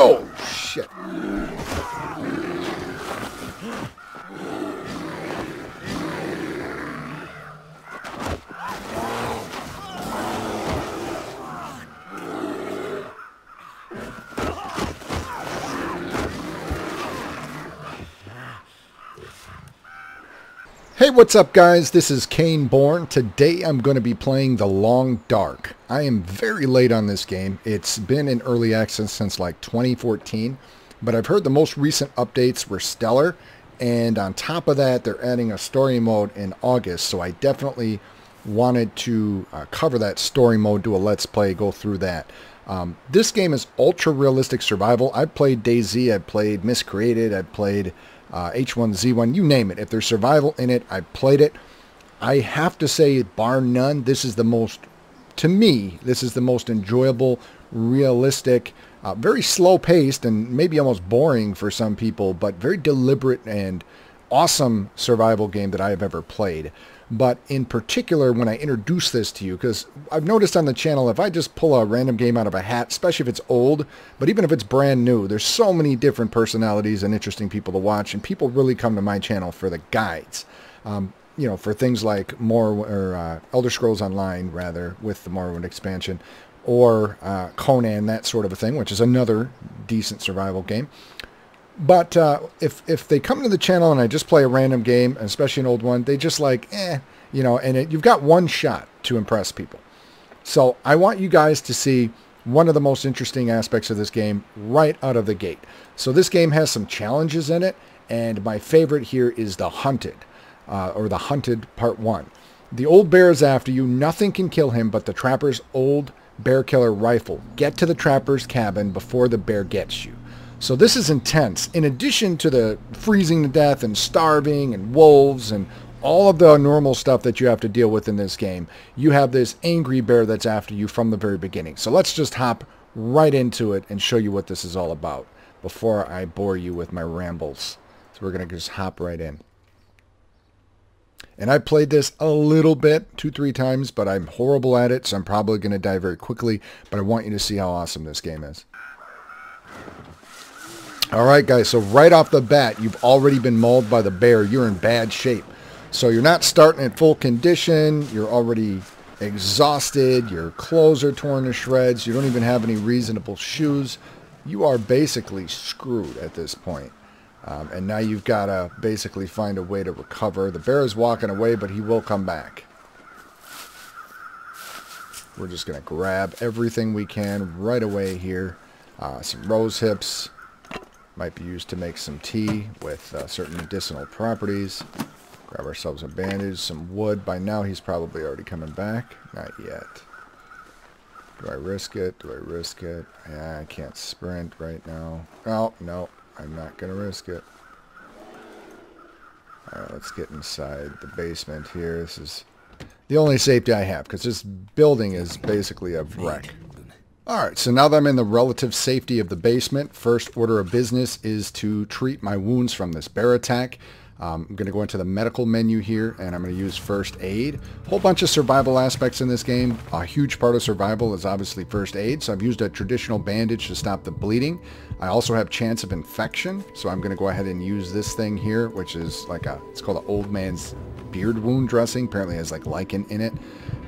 Oh, shit. Hey, what's up guys? This is Cainebourne. Today I'm going to be playing The Long Dark. I am very late on this game. It's been in early access since like 2014, but I've heard the most recent updates were stellar, and on top of that they're adding a story mode in August, so I definitely wanted to cover that story mode, do a let's play, go through that. This game is ultra realistic survival. I've played DayZ, I've played Miscreated, I've played H1Z1, you name it. If there's survival in it, I've played it. I have to say, bar none, this is the most, to me, this is the most enjoyable, realistic, very slow-paced, and maybe almost boring for some people, but very deliberate and awesome survival game that I have ever played. But in particular, when I introduce this to you, because I've noticed on the channel, if I just pull a random game out of a hat, especially if it's old, but even if it's brand new, there's so many different personalities and interesting people to watch, and people really come to my channel for the guides. You know, for things like Elder Scrolls Online, rather, with the Morrowind expansion, or Conan, that sort of a thing, which is another decent survival game. But if they come to the channel and I just play a random game, especially an old one, they just like, you know, and you've got one shot to impress people. So I want you guys to see one of the most interesting aspects of this game right out of the gate. So this game has some challenges in it, and my favorite here is the Hunted, or the Hunted Part 1. The old bear is after you. Nothing can kill him but the trapper's old bear killer rifle. Get to the trapper's cabin before the bear gets you. So this is intense. In addition to the freezing to death and starving and wolves and all of the normal stuff that you have to deal with in this game, you have this angry bear that's after you from the very beginning. So let's just hop right into it and show you what this is all about before I bore you with my rambles. So we're going to just hop right in. And I played this a little bit, 2-3 times, but I'm horrible at it, so I'm probably going to die very quickly. But I want you to see how awesome this game is. Alright guys, so right off the bat, you've already been mauled by the bear. You're in bad shape. So you're not starting at full condition. You're already exhausted. Your clothes are torn to shreds. You don't even have any reasonable shoes. You are basically screwed at this point. And now you've got to basically find a way to recover. The bear is walking away, but he will come back. We're just going to grab everything we can right away here. Some rose hips. Might be used to make some tea with certain medicinal properties. Grab ourselves a bandage, some wood. By now he's probably already coming back. Not yet. Do I risk it? Do I risk it? Yeah, I can't sprint right now. Oh, no. I'm not going to risk it. Alright, let's get inside the basement here. This is the only safety I have, because this building is basically a wreck. Alright, so now that I'm in the relative safety of the basement, first order of business is to treat my wounds from this bear attack. I'm going to go into the medical menu here, and I'm going to use first aid. A whole bunch of survival aspects in this game. A huge part of survival is obviously first aid, so I've used a traditional bandage to stop the bleeding. I also have chance of infection, so I'm going to go ahead and use this thing here, which is like it's called an old man's beard wound dressing. Apparently it has like lichen in it.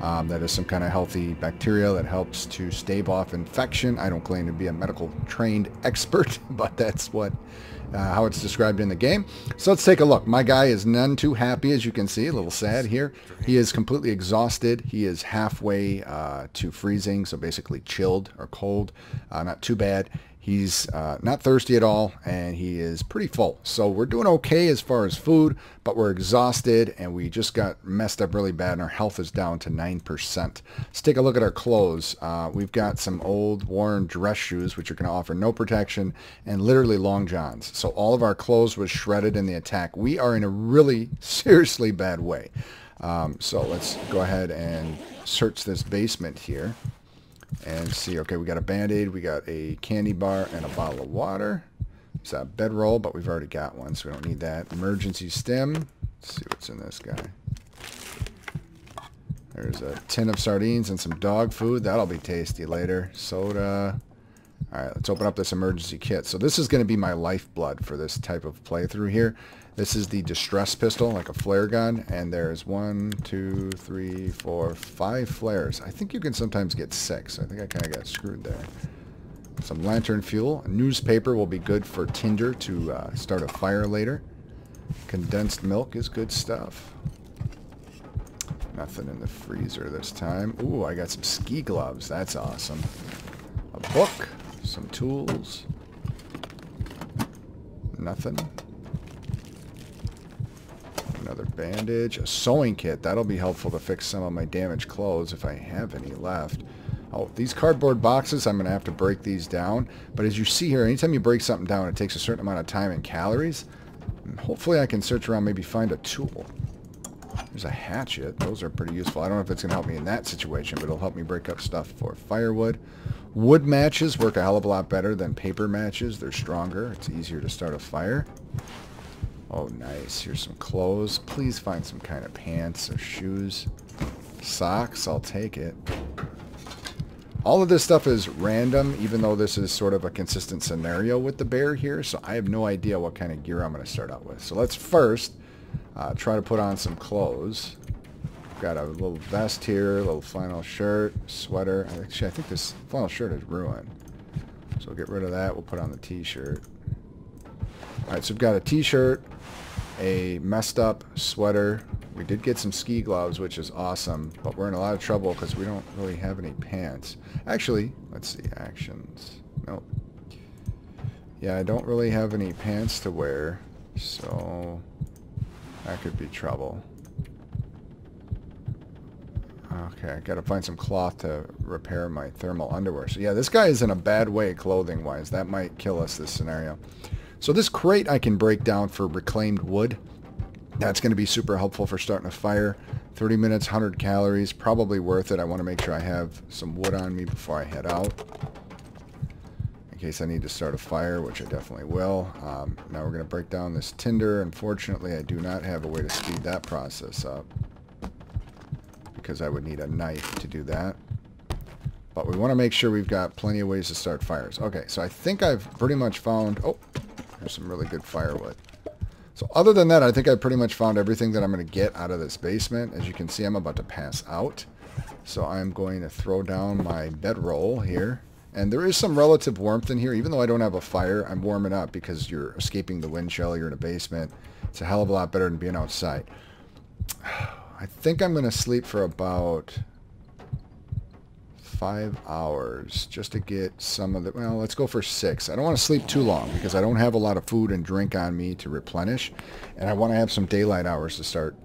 That is some kind of healthy bacteria that helps to stave off infection. I don't claim to be a medical trained expert, but that's what how it's described in the game. So let's take a look. My guy is none too happy, as you can see. A little sad here. He is completely exhausted. He is halfway to freezing, so basically chilled or cold. Not too bad. He's not thirsty at all, and he is pretty full. So we're doing okay as far as food, but we're exhausted, and we just got messed up really bad, and our health is down to 9%. Let's take a look at our clothes. We've got some old worn dress shoes, which are going to offer no protection, and literally long johns. So all of our clothes was shredded in the attack. We are in a really seriously bad way. So let's go ahead and search this basement here. And see, okay, we got a Band-Aid, we got a candy bar, and a bottle of water. It's a bedroll, but we've already got one, so we don't need that. Emergency stim. Let's see what's in this guy. There's a tin of sardines and some dog food. That'll be tasty later. Soda. Alright, let's open up this emergency kit. So this is going to be my lifeblood for this type of playthrough here. This is the distress pistol, like a flare gun, and there's 1, 2, 3, 4, 5 flares. I think you can sometimes get 6. I think I kind of got screwed there. Some lantern fuel. Newspaper will be good for tinder to start a fire later. Condensed milk is good stuff. Nothing in the freezer this time. Ooh, I got some ski gloves. That's awesome. A book. Some tools. Nothing. Another bandage. A sewing kit. That'll be helpful to fix some of my damaged clothes if I have any left. Oh, these cardboard boxes, I'm going to have to break these down. But as you see here, anytime you break something down, it takes a certain amount of time and calories. And hopefully I can search around, maybe find a tool. There's a hatchet. Those are pretty useful. I don't know if it's going to help me in that situation, but it'll help me break up stuff for firewood. Wood matches work a hell of a lot better than paper matches. They're stronger. It's easier to start a fire. Oh, nice. Here's some clothes. Please find some kind of pants or shoes. Socks. I'll take it. All of this stuff is random, even though this is sort of a consistent scenario with the bear here, so I have no idea what kind of gear I'm going to start out with. So let's first try to put on some clothes. Got a little vest here, a little flannel shirt, sweater. Actually, I think this flannel shirt is ruined. So we'll get rid of that. We'll put on the t-shirt. Alright, so we've got a t-shirt, a messed up sweater. We did get some ski gloves, which is awesome, but we're in a lot of trouble because we don't really have any pants. Actually, let's see, actions. Nope. Yeah, I don't really have any pants to wear, so that could be trouble. Okay, I gotta find some cloth to repair my thermal underwear. So yeah, this guy is in a bad way clothing-wise. That might kill us, this scenario. So this crate I can break down for reclaimed wood. That's going to be super helpful for starting a fire. 30 minutes, 100 calories, probably worth it. I want to make sure I have some wood on me before I head out, in case I need to start a fire, which I definitely will. Now we're going to break down this tinder. Unfortunately, I do not have a way to speed that process up, because I would need a knife to do that. But we want to make sure we've got plenty of ways to start fires. Okay, so I think I've pretty much found... Oh, there's some really good firewood. So other than that, I think I pretty much found everything that I'm going to get out of this basement. As you can see, I'm about to pass out. So I'm going to throw down my bedroll here. And there is some relative warmth in here. Even though I don't have a fire, I'm warming up because you're escaping the wind chill. You're in a basement. It's a hell of a lot better than being outside. I think I'm going to sleep for about 5 hours just to get some of the... Well, let's go for 6. I don't want to sleep too long because I don't have a lot of food and drink on me to replenish. And I want to have some daylight hours to start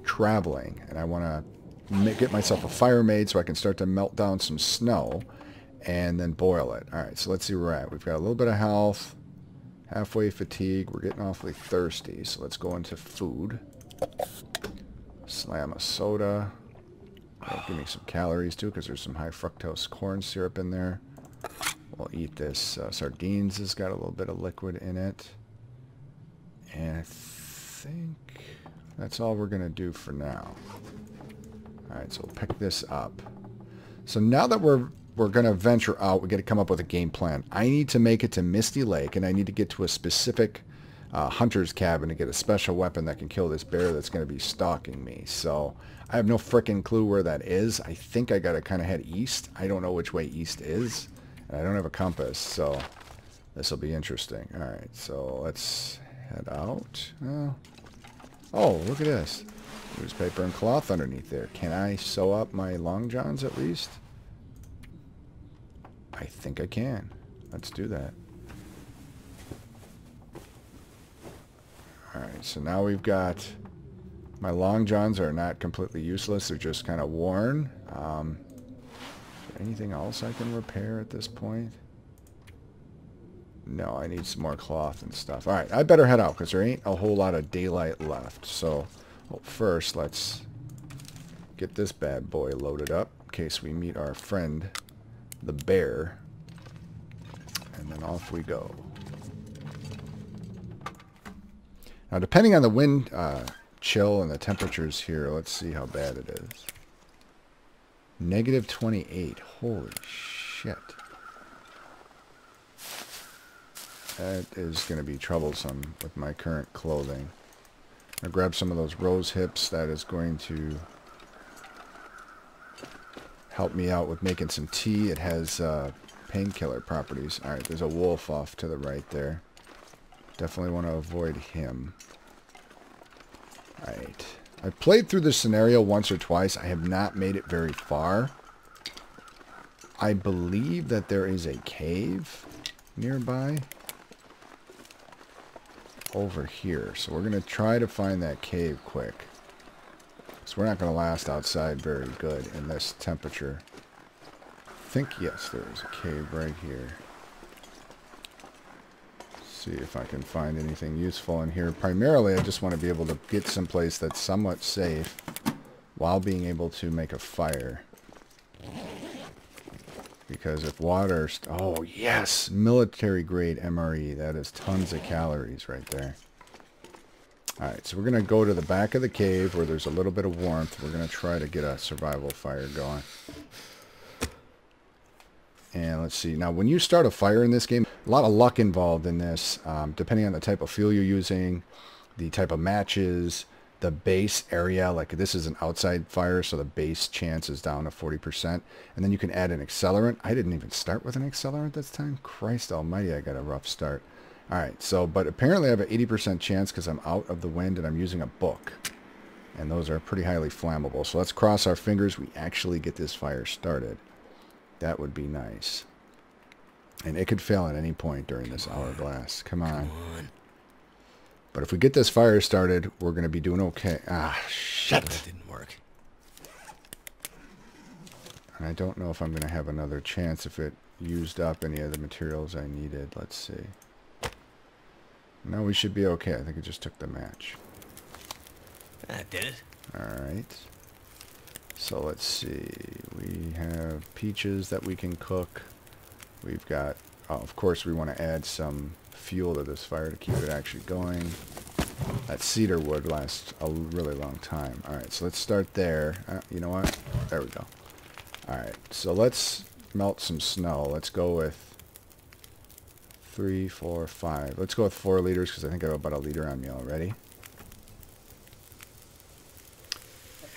traveling. And I want to get myself a fire made so I can start to melt down some snow and then boil it. Alright, so let's see where we're at. We've got a little bit of health, halfway fatigue. We're getting awfully thirsty, so let's go into food. Slam a soda. Give me some calories too, because there's some high fructose corn syrup in there. We'll eat this. Sardines has got a little bit of liquid in it. And I think that's all we're going to do for now. Alright, so we'll pick this up. So now that we're going to venture out, we got to come up with a game plan. I need to make it to Misty Lake, and I need to get to a specific hunter's cabin to get a special weapon that can kill this bear that's going to be stalking me. So I have no frickin' clue where that is. I think I got to kind of head east. I don't know which way east is. And I don't have a compass, so this will be interesting. Alright, so let's head out. Oh, look at this. Newspaper and cloth underneath there. Can I sew up my long johns at least? I think I can. Let's do that. Alright, so now we've got... My long johns are not completely useless. They're just kind of worn. Is there anything else I can repair at this point? No, I need some more cloth and stuff. Alright, I better head out because there ain't a whole lot of daylight left. So, well, first, let's get this bad boy loaded up in case we meet our friend, the bear. And then off we go. Now, depending on the wind chill and the temperatures here, let's see how bad it is. -28. Holy shit. That is going to be troublesome with my current clothing. I'll grab some of those rose hips. That is going to help me out with making some tea. It has painkiller properties. Alright, there's a wolf off to the right there. Definitely want to avoid him. Alright. I've played through this scenario once or twice. I have not made it very far. I believe that there is a cave nearby over here. So we're going to try to find that cave quick. So we're not going to last outside very good in this temperature. I think, yes, there is a cave right here. See if I can find anything useful in here. Primarily, I just want to be able to get someplace that's somewhat safe while being able to make a fire. Because if water... Oh, yes! Military-grade MRE. That is tons of calories right there. Alright, so we're going to go to the back of the cave where there's a little bit of warmth. We're going to try to get a survival fire going. And let's see. Now, when you start a fire in this game, a lot of luck involved in this. Depending on the type of fuel you're using, the type of matches, the base area. Like this is an outside fire, so the base chance is down to 40%. And then you can add an accelerant. I didn't even start with an accelerant this time. Christ almighty, I got a rough start. Alright, so, but apparently I have an 80% chance because I'm out of the wind and I'm using a book. And those are pretty highly flammable. So let's cross our fingers we actually get this fire started. That would be nice. And it could fail at any point during this hourglass. Come on. But if we get this fire started, we're going to be doing okay. Ah, shit. That didn't work. And I don't know if I'm going to have another chance if it used up any of the materials I needed. Let's see. No, we should be okay. I think it just took the match. That did it. Alright. So let's see. We have peaches that we can cook. We've got... Oh, of course, we want to add some fuel to this fire to keep it actually going. That cedar wood lasts a really long time. Alright, so let's start there. You know what? There we go. Alright, so let's melt some snow. Let's go with 3, 4, 5. Let's go with 4 liters because I think I have about a liter on me already.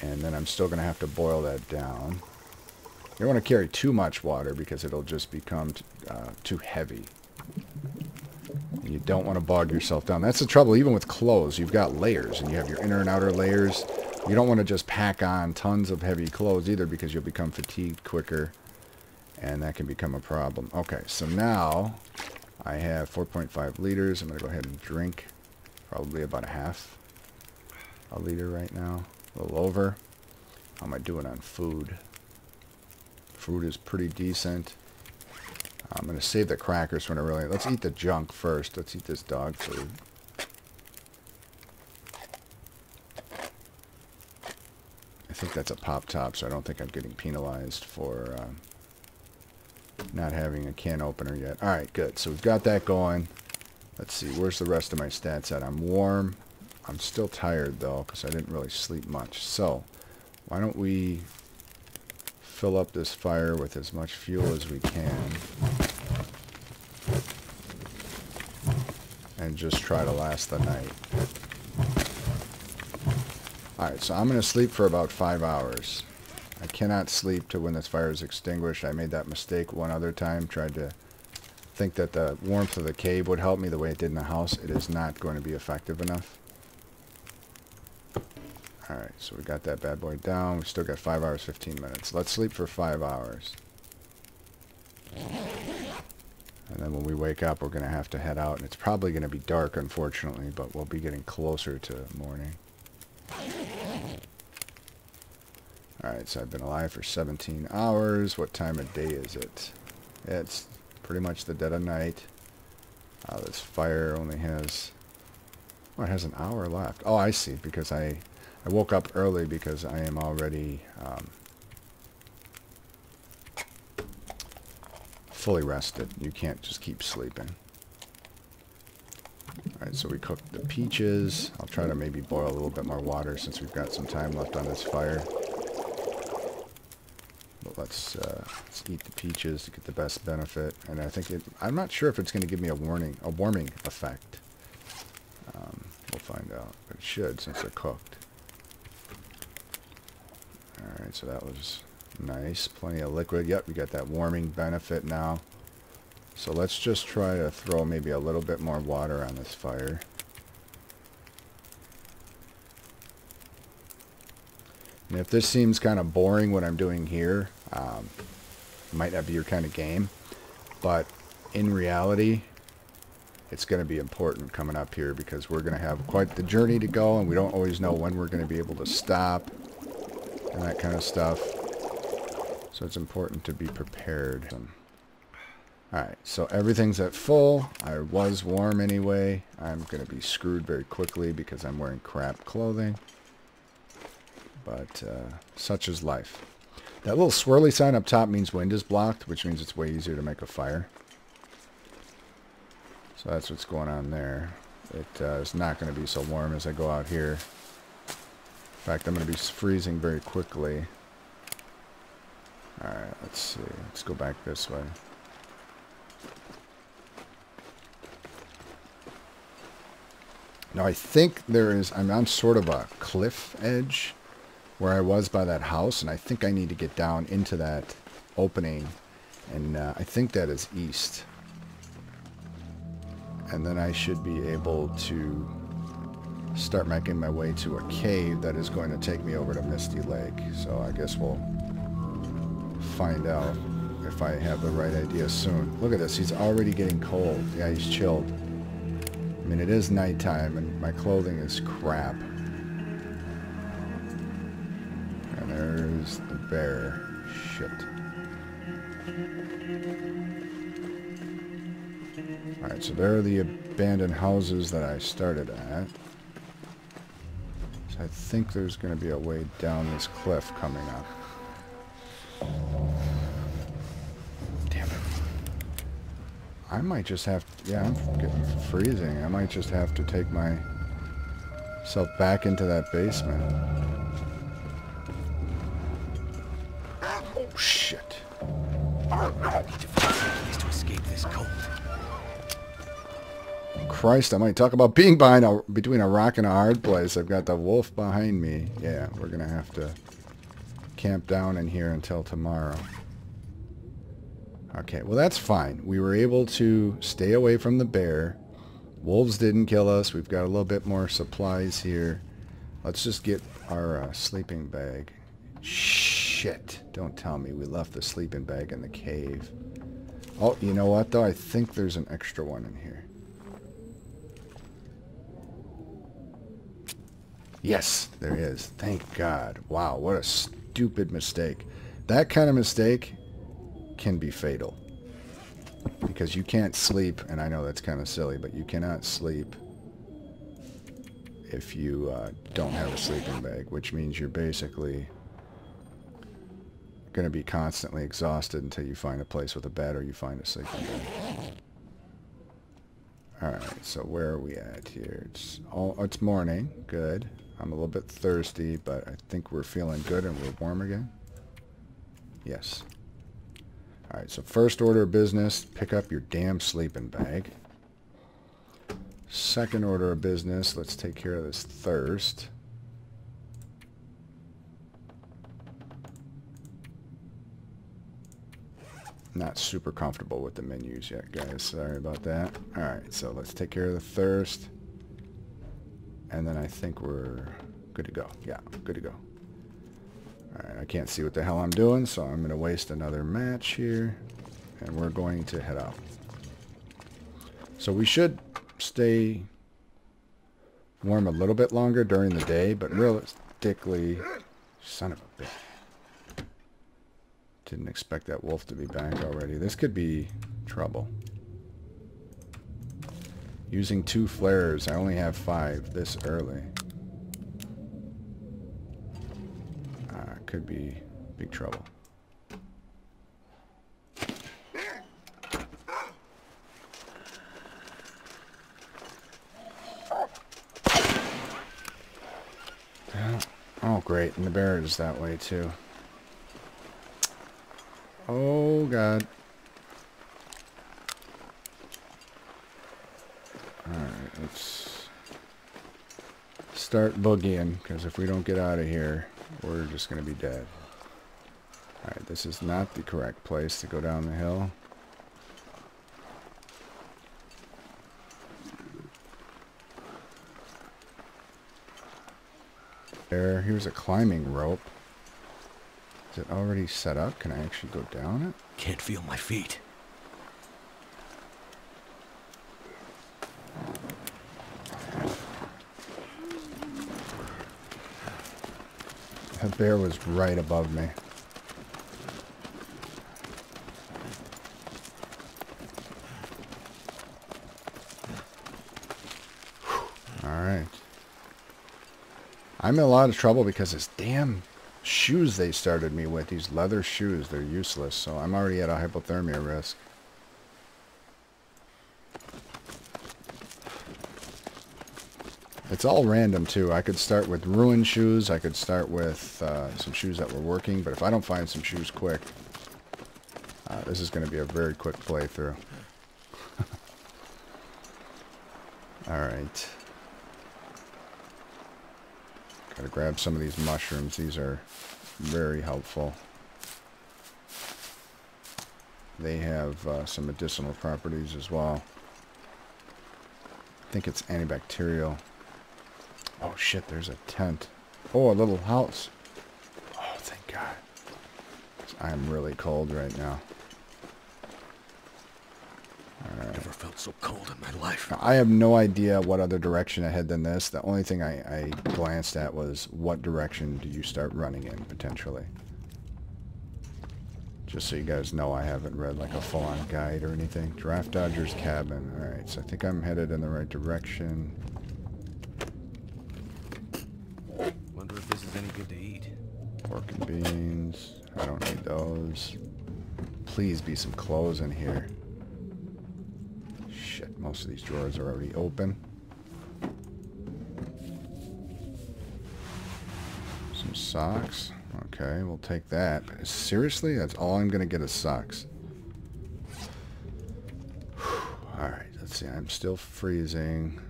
And then I'm still going to have to boil that down. You don't want to carry too much water because it'll just become too heavy. You don't want to bog yourself down. That's the trouble even with clothes. You've got layers and you have your inner and outer layers. You don't want to just pack on tons of heavy clothes either because you'll become fatigued quicker and that can become a problem. Okay, so now I have 4.5 liters. I'm going to go ahead and drink probably about a liter right now. A little over. How am I doing on food? Food is pretty decent. I'm going to save the crackers when I really... Let's eat the junk first. Let's eat this dog food. I think that's a pop top, so I don't think I'm getting penalized for not having a can opener yet. Alright, good. So we've got that going. Let's see. Where's the rest of my stats at? I'm warm. I'm still tired, though, because I didn't really sleep much. So, why don't we fill up this fire with as much fuel as we can. And just try to last the night. Alright, so I'm going to sleep for about 5 hours. I cannot sleep to when this fire is extinguished. I made that mistake one other time. Tried to think that the warmth of the cave would help me the way it did in the house. It is not going to be effective enough. Alright, so we got that bad boy down. We still got 5 hours, 15 minutes. Let's sleep for 5 hours. And then when we wake up, we're going to have to head out. And it's probably going to be dark, unfortunately, but we'll be getting closer to morning. Alright, so I've been alive for 17 hours. What time of day is it? It's pretty much the dead of night. This fire only has... Oh, it has an hour left. Oh, I see, because I woke up early because I am already fully rested. You can't just keep sleeping. Alright, so we cooked the peaches. I'll try to maybe boil a little bit more water since we've got some time left on this fire. let's eat the peaches to get the best benefit. And I think I'm not sure if it's going to give me a warming effect. We'll find out. But it should, since they're cooked. Alright, so that was nice. Plenty of liquid. Yep, we got that warming benefit now. So let's just try to throw maybe a little bit more water on this fire. And if this seems kind of boring what I'm doing here, might not be your kind of game. But in reality, it's going to be important coming up here because we're going to have quite the journey to go, and we don't always know when we're going to be able to stop and that kind of stuff. So it's important to be prepared. Alright, so everything's at full. I was warm anyway. I'm going to be screwed very quickly because I'm wearing crap clothing. But such is life. That little swirly sign up top means wind is blocked, which means it's way easier to make a fire. So that's what's going on there. It is not going to be so warm as I go out here. In fact, I'm going to be freezing very quickly. Alright, let's see. Let's go back this way. Now I think there is, I'm on sort of a cliff edge where I was by that house, and I think I need to get down into that opening, and I think that is east. And then I should be able to start making my way to a cave that is going to take me over to Misty Lake. So I guess we'll find out if I have the right idea soon. Look at this, he's already getting cold. Yeah, he's chilled. I mean, it is nighttime and my clothing is crap. And there's the bear. Shit. Alright, so there are the abandoned houses that I started at. So I think there's going to be a way down this cliff coming up. Damn it. I might just have to, yeah, I'm getting freezing. I might just have to take myself back into that basement. Oh, shit. I need to find some place to escape this cold. Christ, I might talk about being between a rock and a hard place. I've got the wolf behind me. Yeah, we're going to have to camp down in here until tomorrow. Okay, well that's fine. We were able to stay away from the bear. Wolves didn't kill us. We've got a little bit more supplies here. Let's just get our sleeping bag. Shit. Don't tell me we left the sleeping bag in the cave. Oh, you know what though? I think there's an extra one in here. Yes, there is. Thank God. Wow, what a stupid mistake. That kind of mistake can be fatal. Because you can't sleep, and I know that's kind of silly, but you cannot sleep if you don't have a sleeping bag, which means you're basically going to be constantly exhausted until you find a place with a bed or you find a sleeping bag. Alright, so where are we at here? It's morning. Good. I'm a little bit thirsty, but I think we're feeling good and we're warm again. Yes. Alright, so first order of business, pick up your damn sleeping bag. Second order of business, let's take care of this thirst. Not super comfortable with the menus yet, guys. Sorry about that. Alright, so let's take care of the thirst. And then I think we're good to go. Yeah, good to go. Alright, I can't see what the hell I'm doing, so I'm going to waste another match here. And we're going to head out. So we should stay warm a little bit longer during the day, but realistically... Son of a bitch. Didn't expect that wolf to be back already. This could be trouble. Using 2 flares. I only have 5 this early. Could be big trouble. Oh, great. And the bear is that way, too. God. Alright, let's start boogieing, because if we don't get out of here, we're just going to be dead. Alright, this is not the correct place to go down the hill. There, here's a climbing rope. Is it already set up? Can I actually go down it? Can't feel my feet. That bear was right above me. Alright. I'm in a lot of trouble because this damn shoes they started me with, these leather shoes, they're useless, so I'm already at a hypothermia risk. It's all random too. I could start with ruined shoes, I could start with some shoes that were working, but if I don't find some shoes quick, this is going to be a very quick playthrough. Alright. Gotta grab some of these mushrooms. These are very helpful. They have some medicinal properties as well. I think it's antibacterial. Oh shit, there's a tent. Oh, a little house. Oh, thank God. I'm really cold right now. Alright. Never felt so cold in my life. Now, I have no idea what other direction I head than this. The only thing I glanced at was what direction do you start running in, potentially. Just so you guys know, I haven't read like a full-on guide or anything. Draft Dodger's cabin. Alright, so I think I'm headed in the right direction. Wonder if this is any good to eat. Pork and beans. I don't need those. Please be some clothes in here. Shit, most of these drawers are already open. Some socks. Okay, we'll take that. Seriously? That's all I'm going to get is socks. Alright, let's see. I'm still freezing.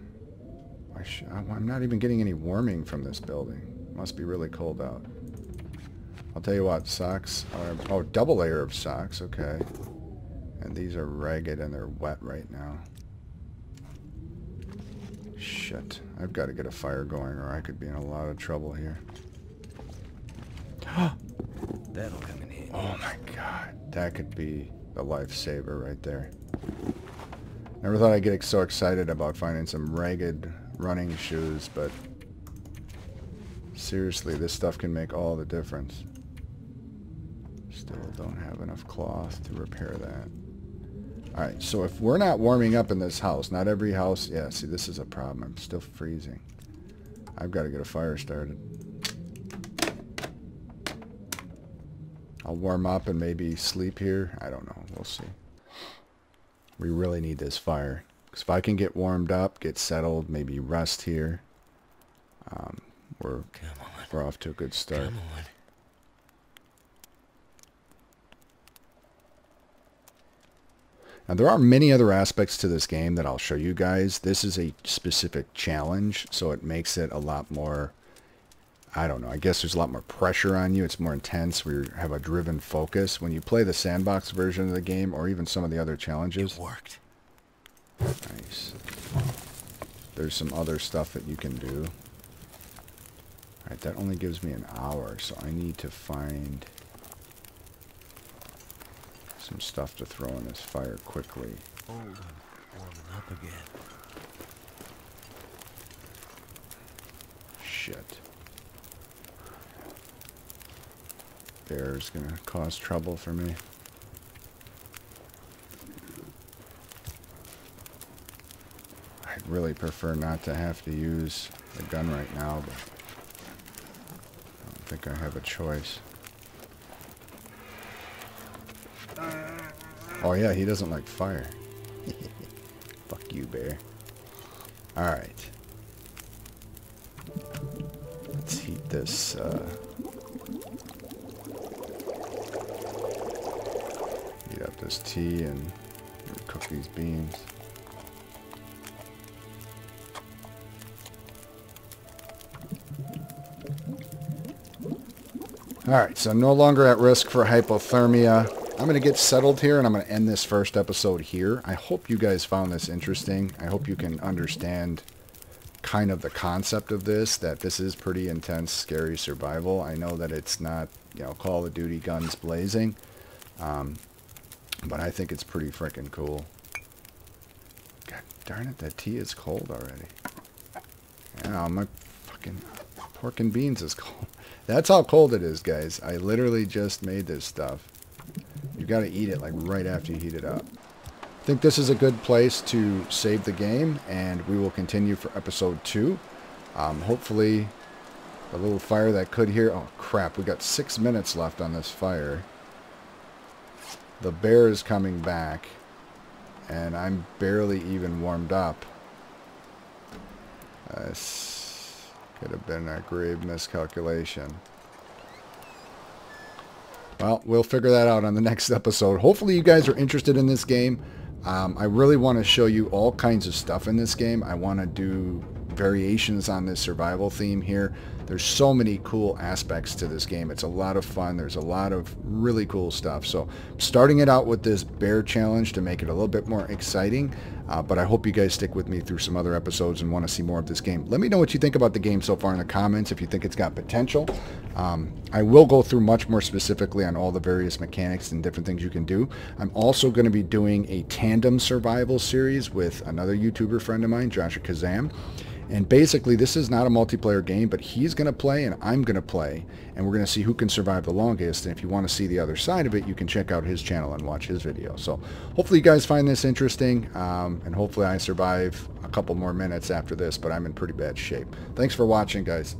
I'm not even getting any warming from this building. Must be really cold out. I'll tell you what, socks are... Oh, double layer of socks. Okay. And these are ragged and they're wet right now. Shit. I've got to get a fire going or I could be in a lot of trouble here. That'll come in handy. Oh my God. That could be the lifesaver right there. Never thought I'd get so excited about finding some ragged running shoes, but seriously, this stuff can make all the difference. Still don't have enough cloth to repair that. Alright, so if we're not warming up in this house, not every house... Yeah, see, this is a problem. I'm still freezing. I've got to get a fire started. I'll warm up and maybe sleep here. I don't know. We'll see. We really need this fire. Because if I can get warmed up, get settled, maybe rest here, we're off to a good start. Come on. Now, there are many other aspects to this game that I'll show you guys. This is a specific challenge, so it makes it a lot more, I don't know, I guess there's a lot more pressure on you. It's more intense. We have a driven focus. When you play the sandbox version of the game, or even some of the other challenges. It worked. Nice. There's some other stuff that you can do. Alright, that only gives me an hour, so I need to find some stuff to throw in this fire quickly. Hold on. Warming up again. Shit. Bear's gonna cause trouble for me. I'd really prefer not to have to use the gun right now, but I don't think I have a choice. Oh yeah, he doesn't like fire. Fuck you, bear. Alright. Let's heat this, this tea and cook these beans. Alright, so no longer at risk for hypothermia. I'm going to get settled here and I'm going to end this first episode here. I hope you guys found this interesting. I hope you can understand kind of the concept of this, that this is pretty intense, scary survival. I know that it's not, you know, Call of Duty guns blazing, but I think it's pretty freaking cool. God darn it, that tea is cold already. Yeah, my fucking pork and beans is cold. That's how cold it is, guys. I literally just made this stuff. You got to eat it like right after you heat it up. I think this is a good place to save the game, and we will continue for episode 2. Hopefully, the little fire that could here... Oh, crap. We got 6 minutes left on this fire. The bear is coming back, and I'm barely even warmed up. This could have been a grave miscalculation. Well, we'll figure that out on the next episode. Hopefully you guys are interested in this game. I really want to show you all kinds of stuff in this game. I want to do variations on this survival theme here. There's so many cool aspects to this game. It's a lot of fun. There's a lot of really cool stuff. So starting it out with this bear challenge to make it a little bit more exciting. But I hope you guys stick with me through some other episodes and want to see more of this game. Let me know what you think about the game so far in the comments, if you think it's got potential. I will go through much more specifically on all the various mechanics and different things you can do. I'm also going to be doing a tandem survival series with another YouTuber friend of mine, Joshua Kazam. And basically, this is not a multiplayer game, but he's going to play and I'm going to play. And we're going to see who can survive the longest. And if you want to see the other side of it, you can check out his channel and watch his video. So hopefully you guys find this interesting. And hopefully I survive a couple more minutes after this, but I'm in pretty bad shape. Thanks for watching, guys.